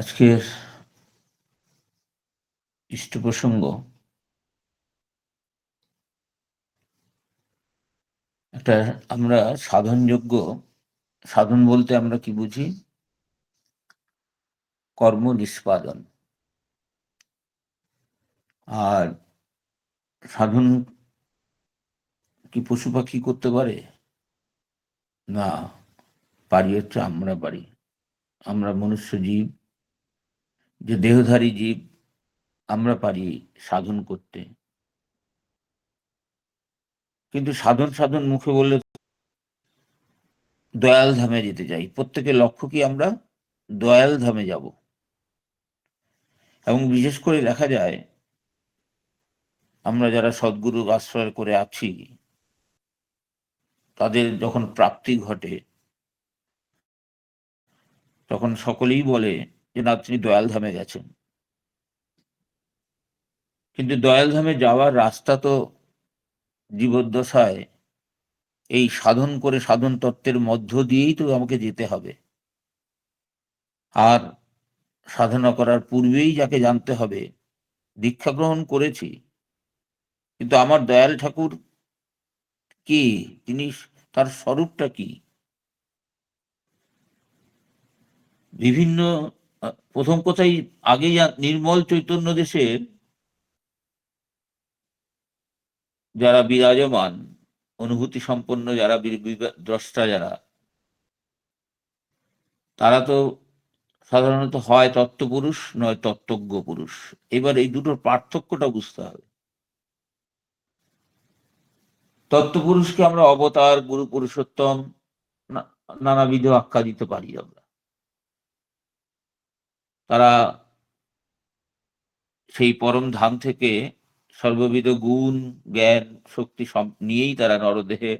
আজকের ইষ্ট প্রসঙ্গ একটা। আমরা সাধনযোগ্য, সাধন বলতে আমরা কি বুঝি? কর্ম নিষ্পাদন। আর সাধন কি পশু পাখি করতে পারে? না, পারি হচ্ছে আমরা পারি। আমরা মনুষ্য জীব, যে দেহধারী জীব, আমরা পারি সাধন করতে। কিন্তু সাধন সাধন মুখে বললে দয়াল ধামে যেতে চাই। প্রত্যেকের লক্ষ্য কি? আমরা দয়াল ধামে যাব। এবং বিশেষ করে দেখা যায় আমরা যারা সদ্গুরুর আশ্রয় করে আছি, তাদের যখন প্রাপ্তি ঘটে তখন সকলেই বলে যে না, তিনি দয়াল ধামে গেছেন। কিন্তু দয়াল ধামে যাওয়ার রাস্তা তো জীবদ্দশায় এই সাধন করে, সাধন তত্ত্বের মধ্য দিয়েই তো আমাকে যেতে হবে। আর সাধনা করার পূর্বেই যাকে জানতে হবে, দীক্ষা গ্রহণ করেছি, কিন্তু আমার দয়াল ঠাকুর কি, তিনি, তার স্বরূপটা কি? বিভিন্ন প্রথম কথাই আগেই নির্মল চৈতন্য দেশের যারা বিরাজমান, অনুভূতি সম্পন্ন যারা দ্রষ্টা, যারা, তারা তো সাধারণত হয় তত্ত্বপুরুষ, নয় তত্ত্বজ্ঞ পুরুষ। এবার এই দুটোর পার্থক্যটা বুঝতে হবে। তত্ত্বপুরুষকে আমরা অবতার, গুরু, পুরুষোত্তম, নানাবিধ আখ্যা দিতে পারি আমরা। তারা সেই পরম ধাম থেকে সর্ববিধ গুণ, জ্ঞান, শক্তি সব নিয়েই তারা নরদেহে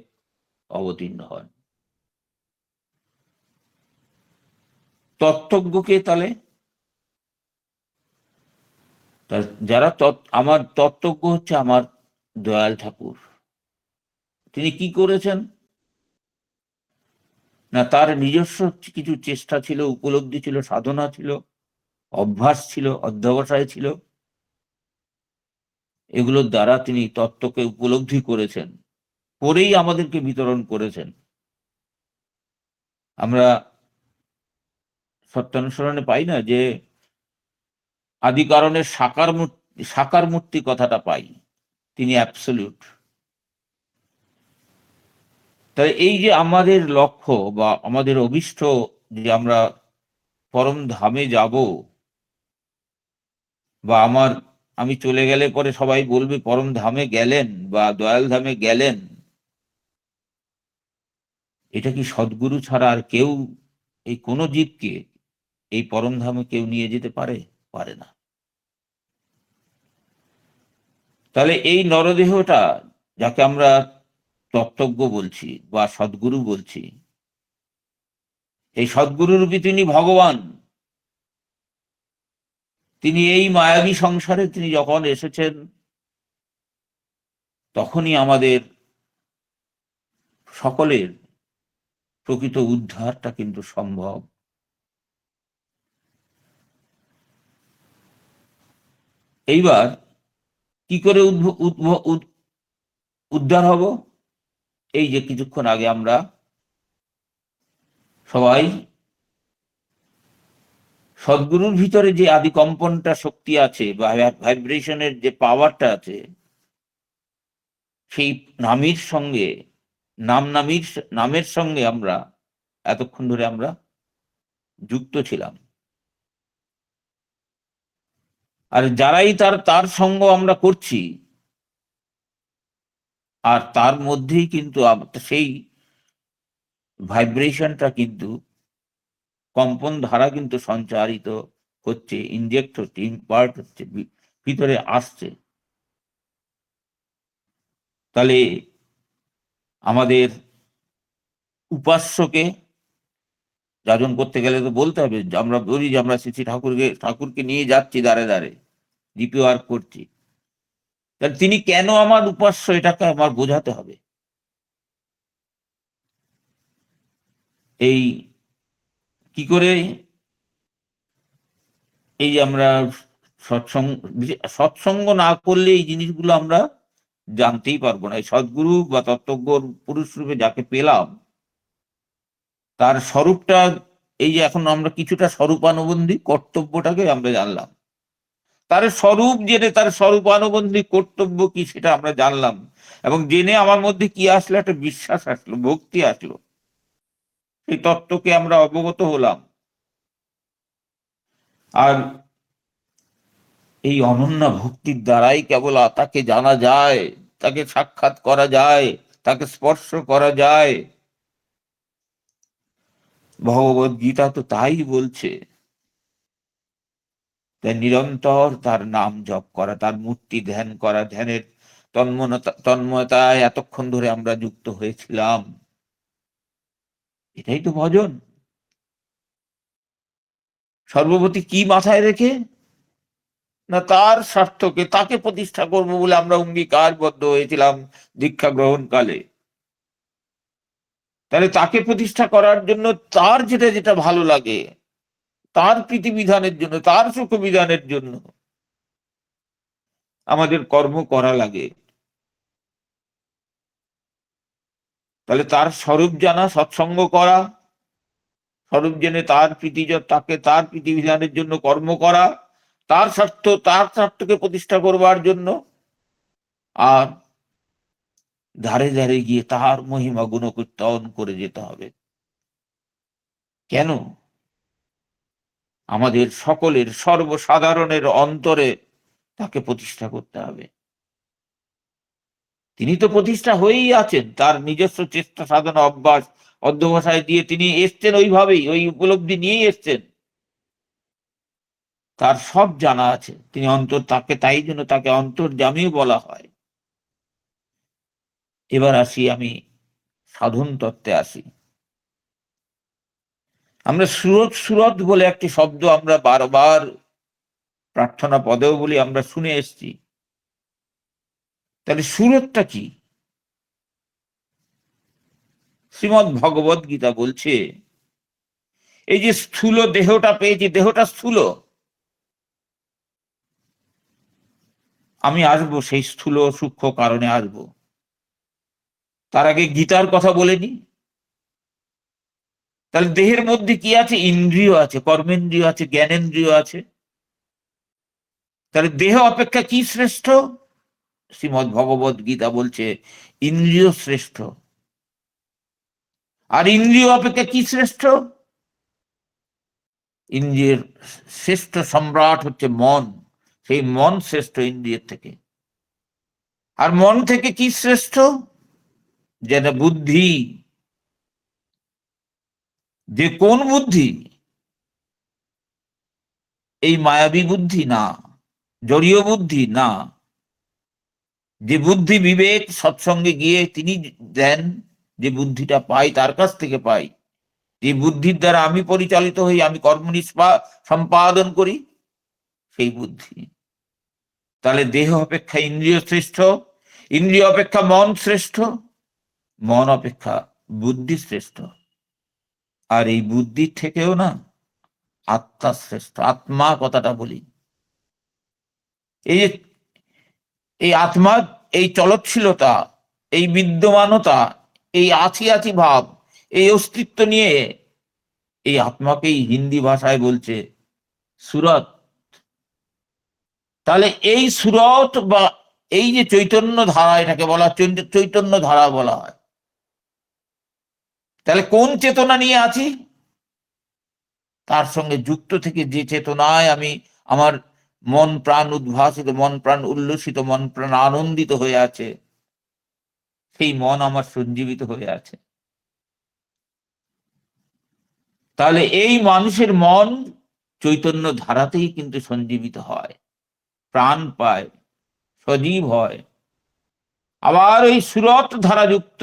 অবতীর্ণ হন। তত্ত্বজ্ঞকে তাহলে, যারা আমার তত্ত্বজ্ঞ হচ্ছে আমার দয়াল ঠাকুর। তিনি কি করেছেন? না, তার নিজস্ব কিছু চেষ্টা ছিল, উপলব্ধি ছিল, সাধনা ছিল, অভ্যাস ছিল, অধ্যবসায় ছিল। এগুলোর দ্বারা তিনি তত্ত্বকে উপলব্ধি করেছেন, করেই আমাদেরকে বিতরণ করেছেন। আমরা সত্যানুসরণে পাই না যে আদি কারণের সাকার মূর্তি কথাটা পাই, তিনি অ্যাবসলিউট। তাই এই যে আমাদের লক্ষ্য বা আমাদের অভিষ্ট, যে আমরা পরম ধামে যাব, বা আমি চলে গেলে পরে সবাই বলবে পরম ধামে গেলেন বা দয়াল ধামে গেলেন, এটা কি সদ্গুরু ছাড়া আর কেউ, এই কোনো জীবকে এই পরম ধামে কেউ নিয়ে যেতে পারে? পারে না। তাহলে এই নরদেহটা, যাকে আমরা তত্ত্বজ্ঞ বলছি বা সদ্গুরু বলছি, এই সদ্গুরু রূপী তিনি ভগবান। তিনি এই মায়াবী সংসারে তিনি যখন এসেছেন, তখনই আমাদের সকলের প্রকৃত উদ্ধারটা কিন্তু সম্ভব। এইবার কি করে উদ্ধার হব? এই যে কিছুক্ষণ আগে আমরা সবাই সদ্গুরুর ভিতরে যে আদি কম্পনটা শক্তি আছে বা ভাইব্রেশনের যে পাওয়ারটা আছে, সেই নামের সঙ্গে, নামের সঙ্গে আমরা এতক্ষণ ধরে আমরা যুক্ত ছিলাম। আর যারাই তার সঙ্গ আমরা করছি, আর তার মধ্যেই কিন্তু সেই ভাইব্রেশনটা কিন্তু, কম্পন ধারা কিন্তু সঞ্চারিত হচ্ছে, ইনজেক্ট হচ্ছে, ইম্পার্ট হচ্ছে, ভিতরে আসছে। তাহলে আমাদের উপাস্যকে যাজন করতে গেলে তো বলতে হবে, আমরা বলি যে আমরা শ্রী ঠাকুরকে নিয়ে যাচ্ছি দ্বারে দ্বারে, ডিপি ওয়ার্ক করছি। তাহলে তিনি কেন আমার উপাস্য, এটাকে আমার বোঝাতে হবে। এই কি করে এই যে আমরা সৎসঙ্গ সৎসঙ্গ না করলে এই জিনিসগুলো আমরা জানতেই পারবো না। এই সদ্গুরু বা তত্ত্বজ্ঞ পুরুষ রূপে যাকে পেলাম, তার স্বরূপটা, এই যে এখন আমরা কিছুটা স্বরূপানুবন্ধী কর্তব্যটাকে আমরা জানলাম, তার স্বরূপ জেনে তার স্বরূপানুবন্ধী কর্তব্য কি সেটা আমরা জানলাম, এবং জেনে আমার মধ্যে কি আসলো, একটা বিশ্বাস আসলো, ভক্তি আসলো, সেই তত্ত্বকে আমরা অবগত হলাম। আর এই অনন্য ভক্তির দ্বারাই কেবল তাকে জানা যায়, তাকে সাক্ষাৎ করা যায়, তাকে স্পর্শ করা যায়। ভগবদ গীতা তো তাই বলছে। তাই নিরন্তর তার নাম জপ করা, তার মূর্তি ধ্যান করা, ধ্যানের তন্ময়তায় এতক্ষণ ধরে আমরা যুক্ত হয়েছিলাম, এটাই তো ভজন। সর্বপ্রতি কি মাথায় রেখে, না তার স্বার্থকে, তাকে প্রতিষ্ঠা করব বলে আমরা অঙ্গীকারবদ্ধ হয়েছিলাম দীক্ষা গ্রহণকালে। তাহলে তাকে প্রতিষ্ঠা করার জন্য তার যেটা যেটা ভালো লাগে, তার প্রীতিবিধানের জন্য, তার সুখ বিধানের জন্য আমাদের কর্ম করা লাগে। তাহলে তার স্বরূপ জানা, সৎসঙ্গ করা, স্বরূপ জেনে তার তাকে তার প্রীতিবিধানের জন্য কর্ম করা, তার স্বার্থকে প্রতিষ্ঠা করবার জন্য, আর ধারে ধারে গিয়ে তার মহিমা গুণকীর্তন করে যেতে হবে। কেন? আমাদের সকলের, সর্বসাধারণের অন্তরে তাকে প্রতিষ্ঠা করতে হবে। তিনি তো প্রতিষ্ঠা হয়েই আছেন, তার নিজস্ব চেষ্টা সাধনা অভ্যাস অধ্যবসায় দিয়ে তিনি এসছেন, ওইভাবেই ওই উপলব্ধি নিয়েই এসছেন। তার সব জানা আছে, তিনি তাকে, তাই জন্য তাকে অন্তর্যামীও বলা হয়। এবার আসি, আমি সাধন তত্ত্বে আসি। আমরা সুরত সুরত বলে একটি শব্দ আমরা বারবার প্রার্থনা পদেও বলি, আমরা শুনে এসছি। তাহলে সুরতটা কি? শ্রীমৎ ভগবদ গীতা বলছে, এই যে স্থূল দেহটা পেয়েছি, দেহটা স্থূল, আমি আসবো সেই স্থূল সূক্ষ্ম কারণে আসবো। তার আগে গীতার কথা বলে নি। তাহলে দেহের মধ্যে কি আছে? ইন্দ্রিয় আছে, কর্মেন্দ্রিয় আছে, জ্ঞানেন্দ্রিয় আছে। তাহলে দেহ অপেক্ষা কি শ্রেষ্ঠ? শ্রীমৎ ভগবদ গীতা বলছে ইন্দ্রিয় শ্রেষ্ঠ। আর ইন্দ্রিয় অপেক্ষা কি শ্রেষ্ঠ? ইন্দ্রিয়ের শ্রেষ্ঠ সম্রাট হচ্ছে মন, সেই মন শ্রেষ্ঠ ইন্দ্রিয়ের থেকে। আর মন থেকে কি শ্রেষ্ঠ? যেটা বুদ্ধি। যে কোন বুদ্ধি? এই মায়াবী বুদ্ধি না, জড়ীয় বুদ্ধি না। যে বুদ্ধি বিবেক সৎসঙ্গে গিয়ে তিনি দেন, যে বুদ্ধিটা পাই তার কাছ থেকে পাই, যে বুদ্ধির দ্বারা আমি পরিচালিত হই, আমি কর্ম সম্পাদন করি, সেই বুদ্ধি। তাহলে দেহ অপেক্ষা ইন্দ্রিয় শ্রেষ্ঠ, ইন্দ্রিয় অপেক্ষা মন শ্রেষ্ঠ, মন অপেক্ষা বুদ্ধি শ্রেষ্ঠ। আর এই বুদ্ধির থেকেও না আত্মা শ্রেষ্ঠ। আত্মা কথাটা বলি, এই যে এই আত্মা, এই চলৎশীলতা, এই বিদ্যমানতা, এই আছি আছি ভাব, এই অস্তিত্ব নিয়ে এই আত্মাকেই হিন্দি ভাষায় বলছে সুরত। তাহলে এই সুরত বা এই যে চৈতন্য ধারা, এটাকে বলা চৈতন্য ধারা বলা হয়। তাহলে কোন চেতনা নিয়ে আছি? তার সঙ্গে যুক্ত থেকে যে চেতনায় আমি, আমার মন প্রাণ উদ্ভাসিত, মন প্রাণ উল্লসিত, মন প্রাণ আনন্দিত হয়ে আছে, সেই মন আমার সঞ্জীবিত হয়ে আছে। তাহলে এই মানুষের মন চৈতন্য ধারাতেই কিন্তু সঞ্জীবিত হয়, প্রাণ পায়, সজীব হয়। আবার ওই সুরত ধারাযুক্ত,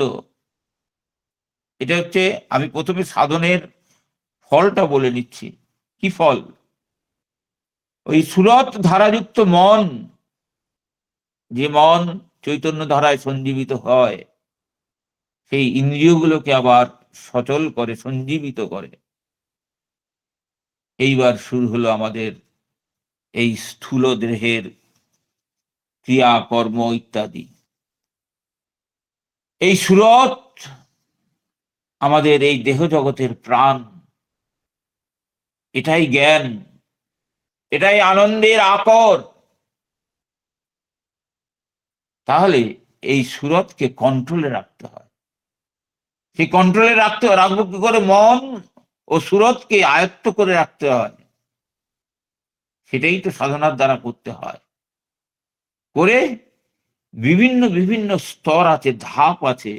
এটা হচ্ছে, আমি প্রথমে সাধনের ফলটা বলে নিচ্ছি। কি ফল? ওই সুরত ধারাযুক্ত মন, যে মন চৈতন্য ধারায় সঞ্জীবিত হয়, সেই ইন্দ্রিয়গুলোকে আবার সচল করে, সঞ্জীবিত করে। এইবার শুরু হলো আমাদের এই স্থূল দেহের ক্রিয়াকর্ম ইত্যাদি। এই সুরত আমাদের এই দেহ জগতের প্রাণ, এটাই জ্ঞান, এটাই আনন্দের আকর। তাহলে এই সুরতকে কন্ট্রোলে রাখতে হয়। সেই কন্ট্রোলে রাখবো কি করে? মন ও সুরতকে আয়ত্ত করে রাখতে হয়। সেটাই তো সাধনার দ্বারা করতে হয়। করে বিভিন্ন বিভিন্ন স্তর আছে, ধাপ আছে,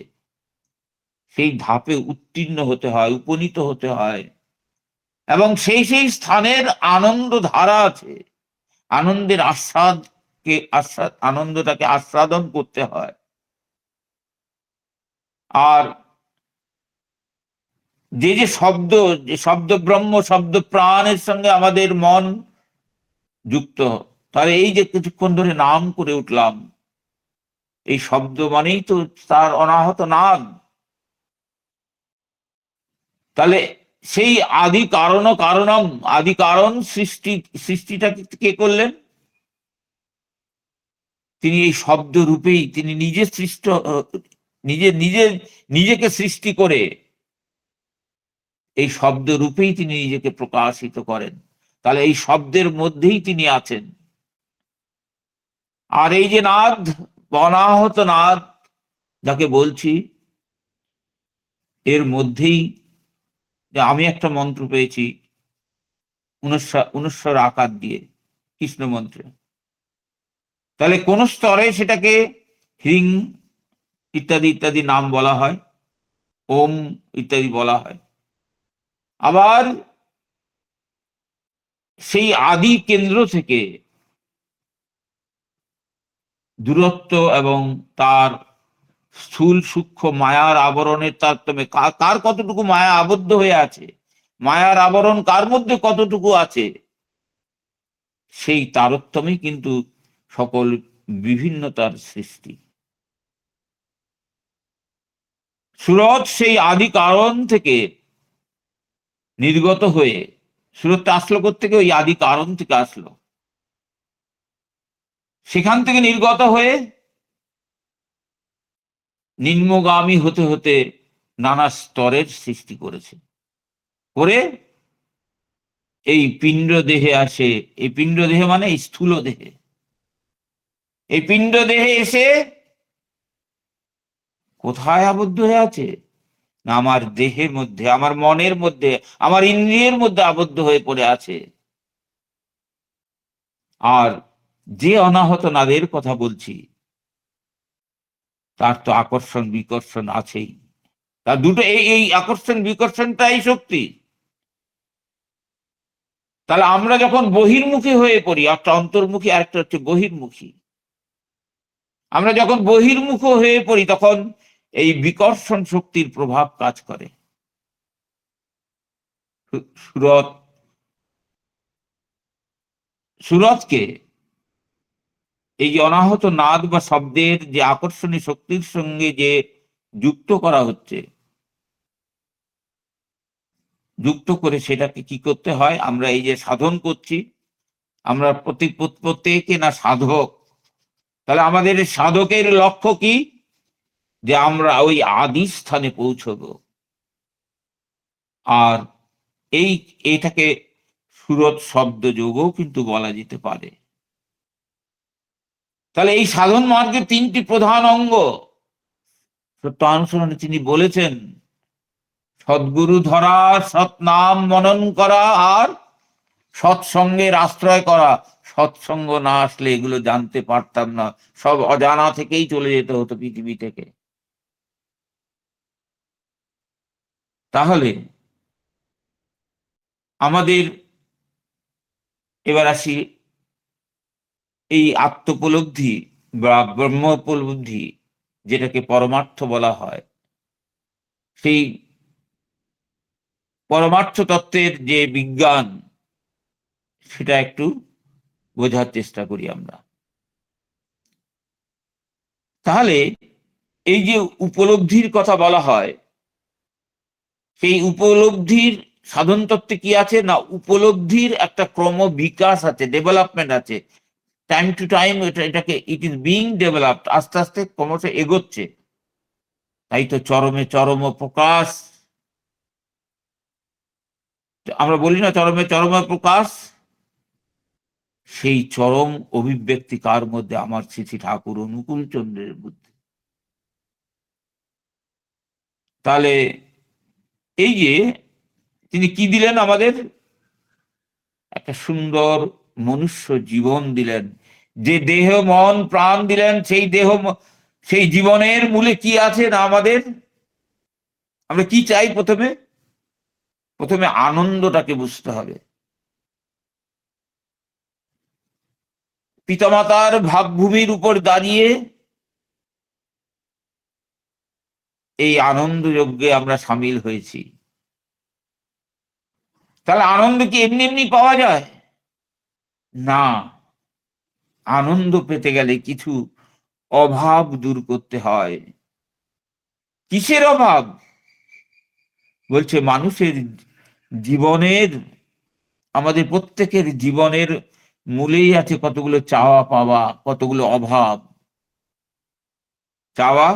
সেই ধাপে উত্তীর্ণ হতে হয়, উপনীত হতে হয়। এবং সেই সেই স্থানের আনন্দ ধারা আছে, আনন্দের আনন্দটাকে আস্বাদন করতে হয়। আর যে যে শব্দ ব্রহ্ম, শব্দ প্রাণের সঙ্গে আমাদের মন যুক্ত, তাহলে এই যে কিছুক্ষণ ধরে নাম করে উঠলাম, এই শব্দ মানেই তো তার অনাহত নাদ। তাহলে সেই আদি কারণম, আদি কারণ সৃষ্টিটা কে করলেন? তিনি এই শব্দ রূপেই তিনি নিজে নিজেকে সৃষ্টি করে এই শব্দ রূপেই তিনি নিজেকে প্রকাশিত করেন। তাহলে এই শব্দের মধ্যেই তিনি আছেন। আর এই যে নাদ, অনাহত নাদ যাকে বলছি, এর মধ্যেই আমি একটা মন্ত্র পেয়েছি 19 আকার দিয়ে, কৃষ্ণ মন্ত্রে। তাহলে কোন স্তরে সেটাকে হ্রিং ইত্যাদি ইত্যাদি নাম বলা হয়, ওম ইত্যাদি বলা হয়। আবার সেই আদি কেন্দ্র থেকে দূরত্ব এবং তার স্থূল সূক্ষ্ম মায়ার আবরণের তারতম্যে কার কতটুকু মায়া আবদ্ধ হয়ে আছে, মায়ার আবরণ কার মধ্যে কতটুকু আছে, সেই তারতম্যে কিন্তু সকল বিভিন্নতার সৃষ্টি। সুরত সেই আদি কারণ থেকে নির্গত হয়ে, সুরতটা আসলো কোত্থেকে? ওই আদি কারণ থেকে আসলো। সেখান থেকে নির্গত হয়ে নিম্নগামী হতে হতে নানা স্তরের সৃষ্টি করেছে, করে এই পিণ্ড দেহে আসে। এই পিণ্ড দেহে মানে এই স্থূল দেহে। এই পিণ্ড দেহে এসে কোথায় আবদ্ধ হয়ে আছে? না আমার দেহের মধ্যে, আমার মনের মধ্যে, আমার ইন্দ্রিয়ের মধ্যে আবদ্ধ হয়ে পড়ে আছে। আর যে অনাহত নাদের কথা বলছি, তার তো আকর্ষণ বিকর্ষণ আছেই। তার দুটো, এই আকর্ষণ বিকর্ষণটাই শক্তি। তাহলে আমরা যখন বহির্মুখী হয়ে পড়ি, একটা অন্তর্মুখী আর একটা হচ্ছে বহির্মুখী, আমরা যখন বহির্মুখ হয়ে পড়ি তখন এই বিকর্ষণ শক্তির প্রভাব কাজ করে। সুরতকে এই যে অনাহত নাদ বা শব্দের যে আকর্ষণী শক্তির সঙ্গে যে যুক্ত করা হচ্ছে, যুক্ত করে সেটাকে কি করতে হয়? আমরা এই যে সাধন করছি, আমরা প্রত্যেকে না সাধক। তাহলে আমাদের সাধকের লক্ষ্য কি? যে আমরা ওই আদি স্থানে পৌঁছবো। আর এটাকে সুরত শব্দ যোগও কিন্তু বলা যেতে পারে। তাহলে এই সাধন মার্গের 3টি প্রধান অঙ্গ সত্যানুসরণে তিনি বলেছেন: সদ্গুরু ধরা, সৎনাম মনন করা, আর সৎসঙ্গের আশ্রয় করা। সৎসঙ্গ না আসলে এগুলো জানতে পারতাম না, সব অজানা থেকেই চলে যেতে হতো পৃথিবী থেকে। তাহলে আমাদের এবার আসি এই আত্মোপলব্ধি বা ব্রহ্ম উপলব্ধি, যেটাকে পরমার্থ বলা হয়, সেই পরমার্থ তত্ত্বের যে বিজ্ঞান, সেটা একটু বোঝার চেষ্টা করি আমরা। তাহলে এই যে উপলব্ধির কথা বলা হয়, সেই উপলব্ধির সাধন তত্ত্বে কি আছে না, উপলব্ধির একটা ক্রম বিকাশ আছে, ডেভেলপমেন্ট আছে। টাইম টু টাইম এটাকে ইট ইজ বিং ডেভেলপড, আস্তে আস্তে ক্রমশ এগোচ্ছে। তাই তো চরমে চরম প্রকাশ, আমরা বলি না চরমে চরম প্রকাশ, সেই চরম অভিব্যক্তি কার মধ্যে? আমার শ্রী শ্রী ঠাকুর অনুকূল চন্দ্রের বুদ্ধি। তাহলে এই যে তিনি কি দিলেন আমাদের? একটা সুন্দর মনুষ্য জীবন দিলেন, যে দেহ মন প্রাণ দিলেন, সেই দেহ সেই জীবনের মূলে কি আছে না আমাদের? আমরা কি চাই? প্রথমে আনন্দটাকে বুঝতে হবে। পিতামাতার ভাবভূমির উপর দাঁড়িয়ে এই আনন্দ যজ্ঞে আমরা সামিল হয়েছি। তাহলে আনন্দ কি এমনি এমনি পাওয়া যায়? না, আনন্দ পেতে গেলে কিছু অভাব দূর করতে হয়। কিসের অভাব? বলছে মানুষের জীবনের, আমাদের প্রত্যেকের জীবনের মূলেই আছে কতগুলো চাওয়া পাওয়া, কতগুলো অভাব। চাওয়া,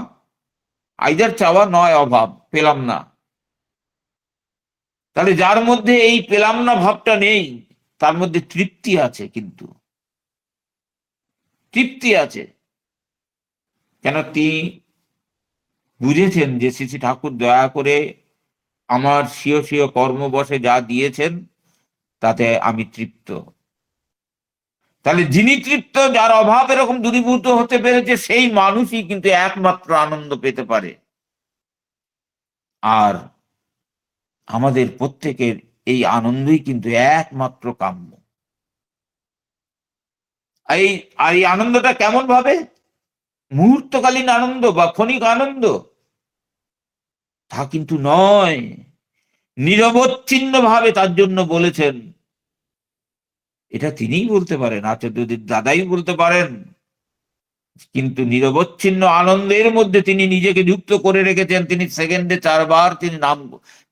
আইদার চাওয়া নয় অভাব, পেলাম না। তাহলে যার মধ্যে এই পেলাম না ভাবটা নেই, তার মধ্যে তৃপ্তি আছে, কিন্তু তৃপ্তি আছে কেন? তিনি বুঝেছেন যে শ্রী শ্রী ঠাকুর দয়া করে আমার স্বীয় স্বীয় কর্মবশে যা দিয়েছেন তাতে আমি তৃপ্ত। তাহলে যিনি তৃপ্ত, যার অভাব এরকম দূরীভূত হতে পেরেছে, সেই মানুষই কিন্তু একমাত্র আনন্দ পেতে পারে। আর আমাদের প্রত্যেকের এই আনন্দই কিন্তু একমাত্র কাম্য। এই আর এই আনন্দটা কেমন ভাবে? মুহূর্তকালীন আনন্দ বা ক্ষণিক আনন্দ তা কিন্তু নয়, নিরবচ্ছিন্ন ভাবে। তার জন্য বলেছেন, এটা তিনিই বলতে পারেন, আচার্যদের দাদাই বলতে পারেন, কিন্তু নিরবচ্ছিন্ন আনন্দের মধ্যে তিনি নিজেকে যুক্ত করে রেখেছেন। তিনি সেকেন্ডে 4 বার তিনি নাম,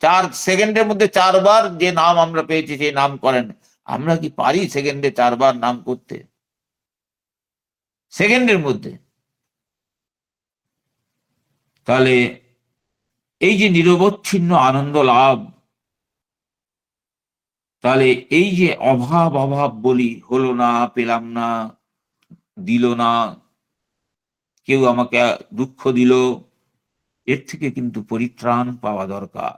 4 সেকেন্ডের মধ্যে 4 বার যে নাম আমরা পেয়েছি সেই নাম করেন। আমরা কি পারি সেকেন্ডে 4 বার নাম করতে? সেকেন্ডের মধ্যে। তাহলে এই যে নিরবচ্ছিন্ন আনন্দ লাভ, তাহলে এই যে অভাব অভাব বলি, হলো না, পেলাম না, দিল না, কেউ আমাকে দুঃখ দিল, এর থেকে কিন্তু পরিত্রাণ পাওয়া দরকার।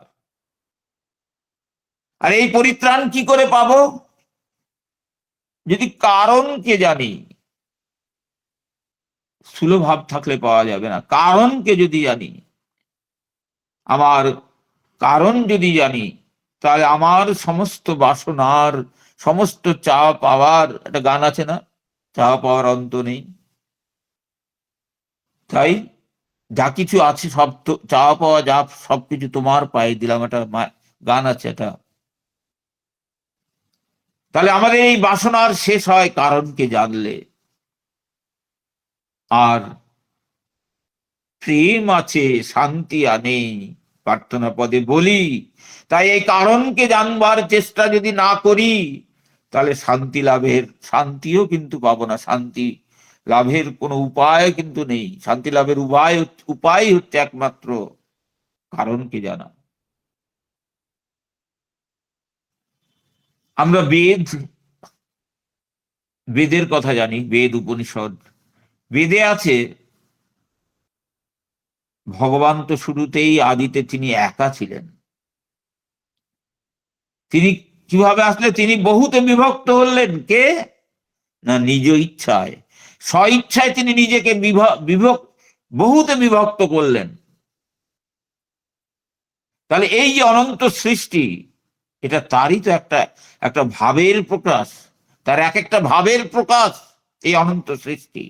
আর এই পরিত্রাণ কি করে পাবো? যদি কারণকে জানি। স্থূল ভাব থাকলে পাওয়া যাবে না। কারণকে যদি জানি, আমার কারণ যদি জানি, তাহলে আমার সমস্ত বাসনার, সমস্ত চাওয়া পাওয়ার, একটা গান আছে না, চাওয়া পাওয়ার অন্ত নেই। তাই যা কিছু আছে সব তো, চাওয়া পাওয়া যা সবকিছু তোমার পায়ে দিলাম, একটা গান আছে এটা। তাহলে আমাদের এই বাসনার শেষ হয় কারণকে জানলে। আর প্রেম আছে শান্তি আনে, প্রার্থনা পদে বলি। তাই এই কারণকে জানবার চেষ্টা যদি না করি, তাহলে শান্তি লাভের, শান্তিও কিন্তু পাবো না। শান্তি লাভের কোনো উপায় কিন্তু নেই। শান্তি লাভের উপায় হচ্ছে একমাত্র কারণকে জানা। আমরা বেদের কথা জানি, বেদ উপনিষদ। বেদে আছে ভগবান তো শুরুতেই আদিতে তিনি একা ছিলেন। তিনি কিভাবে আসলে? তিনি বহুতে বিভক্ত হলেন। কে? না নিজ ইচ্ছায়, স্ব ইচ্ছায় তিনি নিজেকে বহুতে বিভক্ত করলেন। তাহলে এই যে অনন্ত সৃষ্টি, এটা তারই তো একটা একটা ভাবের প্রকাশ। তার এক একটা ভাবের প্রকাশ এই অনন্ত সৃষ্টি।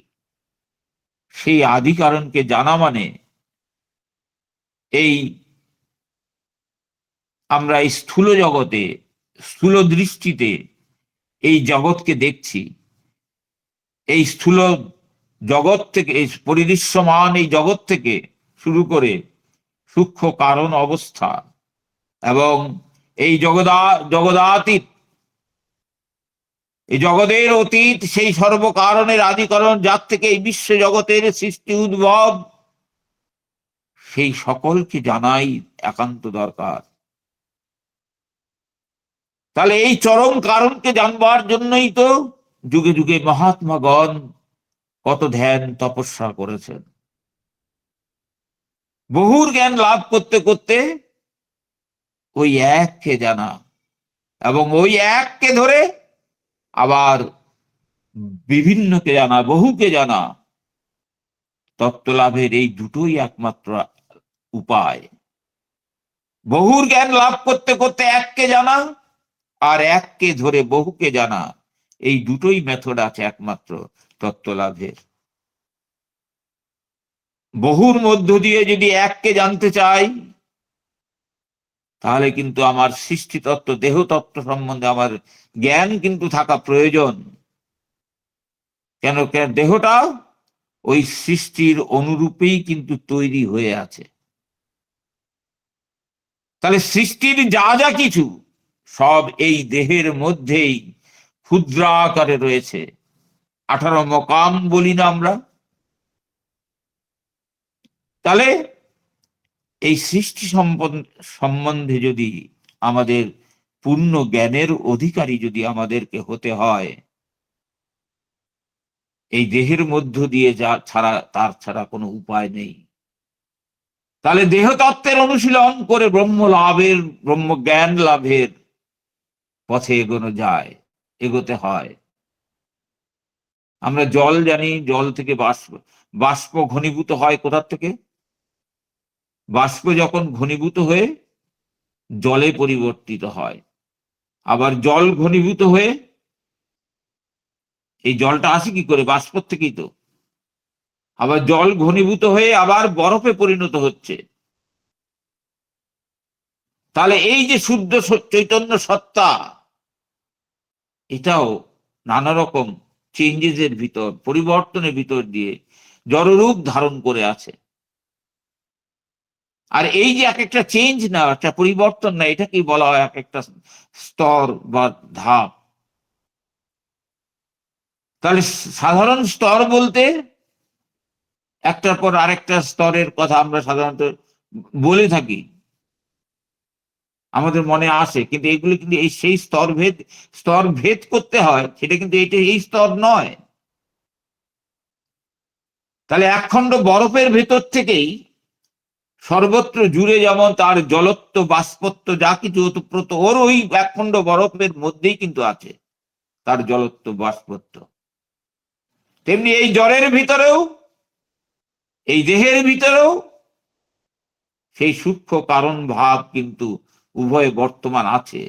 সেই আদি কারণকে জানা মানে এই আমরা এই স্থূল জগতে, স্থূল দৃষ্টিতে এই জগৎকে দেখছি। এই স্থূল জগৎ থেকে, এই পরিদৃশ্যমান এই জগৎ থেকে শুরু করে সূক্ষ্ম কারণ অবস্থা এবং এই জগদাতীত, এই জগতের অতীত, সেই সর্বকারণের আদিকরণ, যার থেকে এই বিশ্ব জগতের সৃষ্টি উদ্ভব, সেই সকলকে জানাই একান্ত দরকার। তাহলে এই চরম কারণকে জানবার জন্যই তো যুগে যুগে মহাত্মাগণ কত ধ্যান তপস্যা করেছেন। বহুর জ্ঞান লাভ করতে করতে ওই এককে জানা, এবং ওই এককে ধরে আবার বিভিন্নকে জানা, বহুকে জানা, তত্ত্ব লাভের এই দুটোই একমাত্র উপায়। বহুর জ্ঞান লাভ করতে করতে এককে জানা, আর এককে ধরে বহুকে জানা, এই দুটোই মেথড আছে একমাত্র তত্ত্ব লাভের। বহুর মধ্য দিয়ে যদি এককে জানতে চাই, তাহলে কিন্তু আমার সৃষ্টি তত্ত্ব, দেহ তত্ত্ব সম্বন্ধে আমার জ্ঞান কিন্তু থাকা প্রয়োজন। কেন দেহটা ওই সৃষ্টির অনুরূপেই কিন্তু তৈরি হয়ে আছে। তাহলে সৃষ্টির যা যা কিছু সব এই দেহের মধ্যেই ক্ষুদ্রাকারে রয়েছে। 18 মকাম বলি না আমরা? তাহলে এই সৃষ্টি সম্বন্ধে যদি আমাদের পূর্ণ জ্ঞানের অধিকারী যদি আমাদেরকে হতে হয়, এই দেহের মধ্য দিয়ে তার ছাড়া কোনো উপায় নেই। তাহলে দেহতত্ত্বের অনুশীলন করে ব্রহ্মজ্ঞান লাভের পথে এগোতে হয়। আমরা জল জানি, জল থেকে বাষ্প ঘনীভূত হয় কোথার থেকে? বাষ্প যখন ঘনীভূত হয়ে জলে পরিবর্তিত হয়, আবার জল ঘনীভূত হয়ে, এই জলটা আসে কি করে? বাষ্পর থেকেই তো। আবার জল ঘনীভূত হয়ে আবার বরফে পরিণত হচ্ছে। তাহলে এই যে শুদ্ধ চৈতন্য সত্তা, এটাও নানা রকম চেঞ্জেসের ভিতর, পরিবর্তনের ভিতর দিয়ে জড়রূপ ধারণ করে আছে। আর এই যে এক একটা চেঞ্জ না, একটা পরিবর্তন না, এটাকেই বলা হয় এক একটা স্তর বা ধাপ। তাহলে সাধারণ স্তর বলতে একটার পর আরেকটা স্তরের কথা আমরা সাধারণত বলে থাকি, আমাদের মনে আসে, কিন্তু এগুলো কিন্তু সেই স্তর ভেদ করতে হয়, সেটা কিন্তু এই স্তর নয়। তাহলে একখণ্ড বরফের ভেতর থেকেই সর্বত্র জুড়ে যেমন তার জলত্ব, বাষ্পত্ব, যা কিছু ওতপ্রোত, ওর ওই একখণ্ড বরফের মধ্যেই কিন্তু আছে তার জলত্ব, বাষ্পত্ব। তেমনি এই জড়ের ভিতরেও, এই দেহের ভিতরেও সেই সূক্ষ্ম কারণ ভাব কিন্তু উভয় বর্তমান আছে।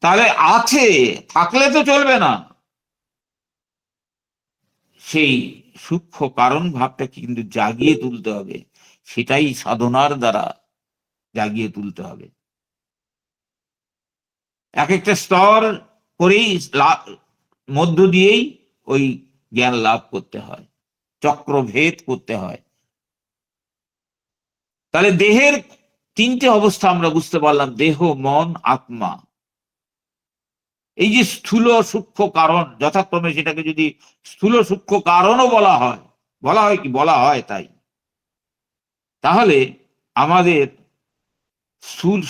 তাহলে আছে, থাকলে তো চলবে না। সেই সূক্ষ্ম কারণ ভাবটাকে কিন্তু জাগিয়ে তুলতে হবে, সেটাই সাধনার দ্বারা জাগিয়ে তুলতে হবে। এক একটা স্তর করেই মধ্য দিয়েই ওই জ্ঞান লাভ করতে হয়, চক্রভেদ করতে হয়। তাহলে দেহের 3টে অবস্থা আমরা বুঝতে পারলাম, দেহ, মন, আত্মা। এই যে স্থূল সূক্ষ্ম কারণ, যথাক্রমে সেটাকে যদি স্থূল সূক্ষ্ম কারণও বলা হয় তাই। তাহলে আমাদের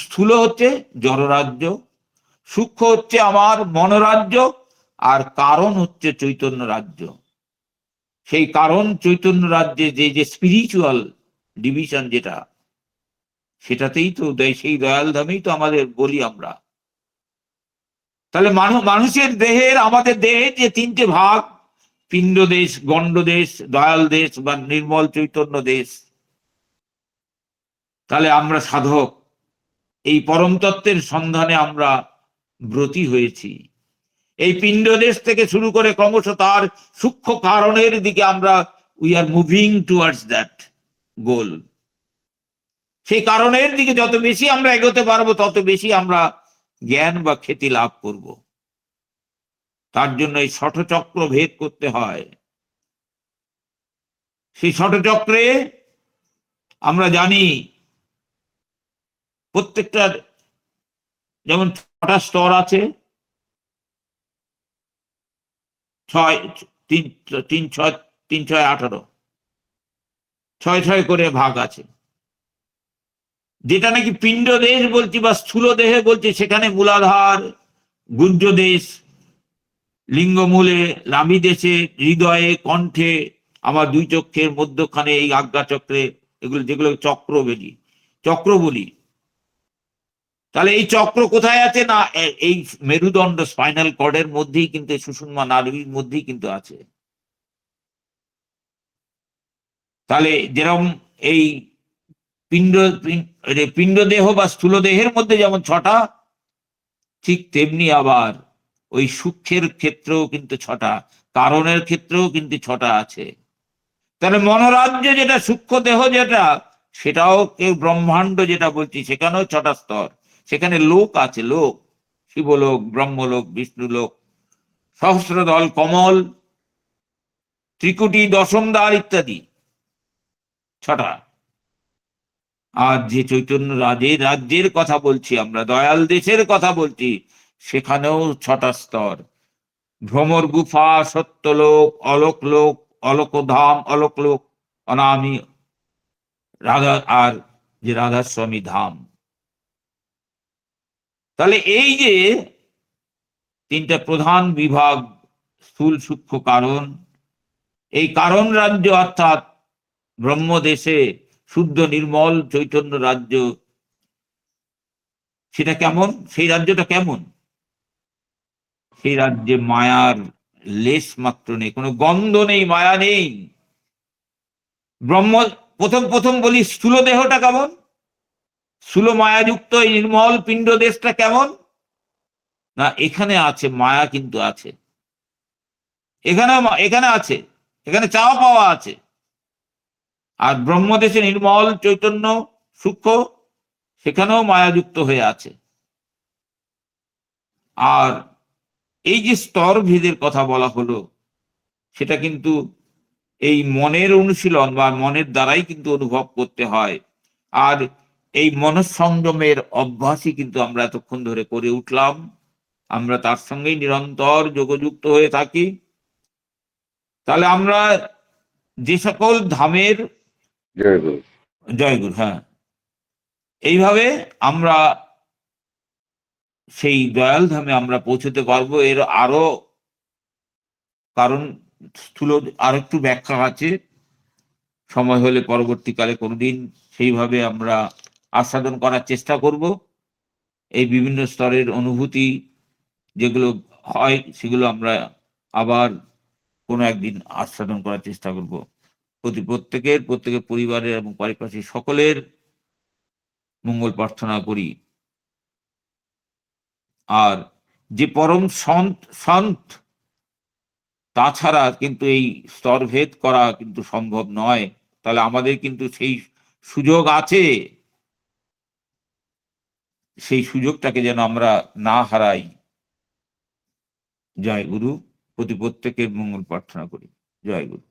স্থূল হচ্ছে জড়রাজ্য, সূক্ষ্ম হচ্ছে আমার মনোরাজ্য, আর কারণ হচ্ছে চৈতন্য রাজ্য। সেই কারণ চৈতন্য রাজ্যে যে স্পিরিচুয়াল ডিভিশন, যেটা, সেটাতেই তো সেই দয়াল ধামেই তো আমাদের বলি আমরা। তাহলে মানুষের দেহের, আমাদের দেহের যে 3টে ভাগ, পিণ্ড দেশ, গণ্ড দেশ, দয়াল দেশ বা নির্মল চৈতন্য দেশ, তাহলে আমরা সাধক, এই পরম তত্ত্বের সন্ধানে আমরা ব্রতী হয়েছি। এই পিণ্ড দেশ থেকে শুরু করে ক্রমশ তার সূক্ষ্ম কারণের দিকে আমরা we are moving towards that goal. সেই কারণের দিকে যত বেশি আমরা এগোতে পারবো, তত বেশি আমরা জ্ঞান বা খ্যাতি লাভ করব। তার জন্য এই ষটচক্র ভেদ করতে হয়। সেই ষটচক্রে আমরা জানি প্রত্যেকটা যেমন 6টা স্তর আছে, 6 3 3 6 3 6 18, 6 করে ভাগ আছে। যেটা নাকি পিণ্ড দেশ বলছি বা স্থূল দেহে বলছি, সেখানে মূলাধার, গুহ্য দেশ, লিঙ্গমূলে, নাভি দেশে, হৃদয়ে, কণ্ঠে, আমার 2 চক্ষের মধ্যখানে, এই আজ্ঞা চক্রে, এগুলো যেগুলো চক্র বলি। তাহলে এই চক্র কোথায় আছে না, এই মেরুদণ্ড স্পাইনাল কর্ডের মধ্যেই কিন্তু, সুষুম্না নাড়ির মধ্যেই কিন্তু আছে। তাহলে যেরকম এই পিণ্ড পিণ্ড দেহ বা স্থূল দেহের মধ্যে যেমন 6টা, ঠিক তেমনি আবার ওই সূক্ষ্মের ক্ষেত্রেও কিন্তু 6টা, কারণের ক্ষেত্রেও কিন্তু 6টা আছে। তাহলে মনোরাজ্য যেটা সূক্ষ্ম দেহ যেটা, সেটাও কেউ ব্রহ্মাণ্ড যেটা বলছি, সেখানেও 6টা স্তর। সেখানে লোক আছে, লোক, শিবলোক, ব্রহ্মলোক, বিষ্ণুলোক, সহস্রদল, কমল, ত্রিকুটি, দশম দ্বার ইত্যাদি 6টা। আর যে চৈতন্য রাজ্যের কথা বলছি আমরা, দয়াল দেশের কথা বলছি, সেখানেও 6টা স্তর। ভ্রমর গুফা, সত্যলোক, অলোকলোক, অলোকধাম, অলোকলোক, অনামি, রাধা, আর যে রাধাস্বামী ধাম। তাহলে এই যে 3টা প্রধান বিভাগ, স্থূল, সূক্ষ্ম, কারণ, এই কারণ রাজ্য অর্থাৎ ব্রহ্মদেশে শুদ্ধ নির্মল চৈতন্য রাজ্য, সেটা কেমন, সেই রাজ্যটা কেমন? সেই রাজ্যে মায়ার লেশ মাত্র নেই, কোনো গন্ধ নেই, মায়া নেই। ব্রহ্ম, প্রথম প্রথম বলি স্থূল দেহটা কেমন, স্থূল মায়াযুক্ত এই নির্মল পিণ্ড দেশটা কেমন না, এখানে আছে মায়া, কিন্তু আছে এখানে, এখানে আছে, এখানে চাওয়া পাওয়া আছে। আর ব্রহ্মদেশে নির্মল চৈতন্য সূক্ষ্ম, সেখানেও মায়াযুক্ত হয়ে আছে। আর এই যে স্তর ভেদের কথা বলা হলো, সেটা কিন্তু এই মনের অনুশীলন বা মনের দ্বারাই কিন্তু অনুভব করতে হয়। আর এই মনঃসংযমের অভ্যাসই কিন্তু আমরা এতক্ষণ ধরে করে উঠলাম, আমরা তার সঙ্গেই নিরন্তর যোগযুক্ত হয়ে থাকি। তাহলে আমরা যে সকল ধামের, জয়গুরু, হ্যাঁ, এইভাবে আমরা সেই দয়াল ধামে আমরা পৌঁছতে পারবো। এর আরো কারণ স্থূল আর একটু ব্যাখ্যা আছে, সময় হলে পরবর্তীকালে কোনোদিন সেইভাবে আমরা আস্বাদন করার চেষ্টা করব। এই বিভিন্ন স্তরের অনুভূতি যেগুলো হয়, সেগুলো আমরা আবার কোনো একদিন আস্বাদন করার চেষ্টা করব। প্রত্যেকের পরিবারের এবং পারিপার্শ্বিক সকলের মঙ্গল প্রার্থনা করি। আর যে পরম সন্ত, তাছাড়া কিন্তু এই স্তরভেদ করা কিন্তু সম্ভব নয়। তাহলে আমাদের কিন্তু সেই সুযোগ আছে, সেই সুযোগটাকে যেন আমরা না হারাই। জয় গুরু। প্রত্যেকের মঙ্গল প্রার্থনা করি। জয় গুরু।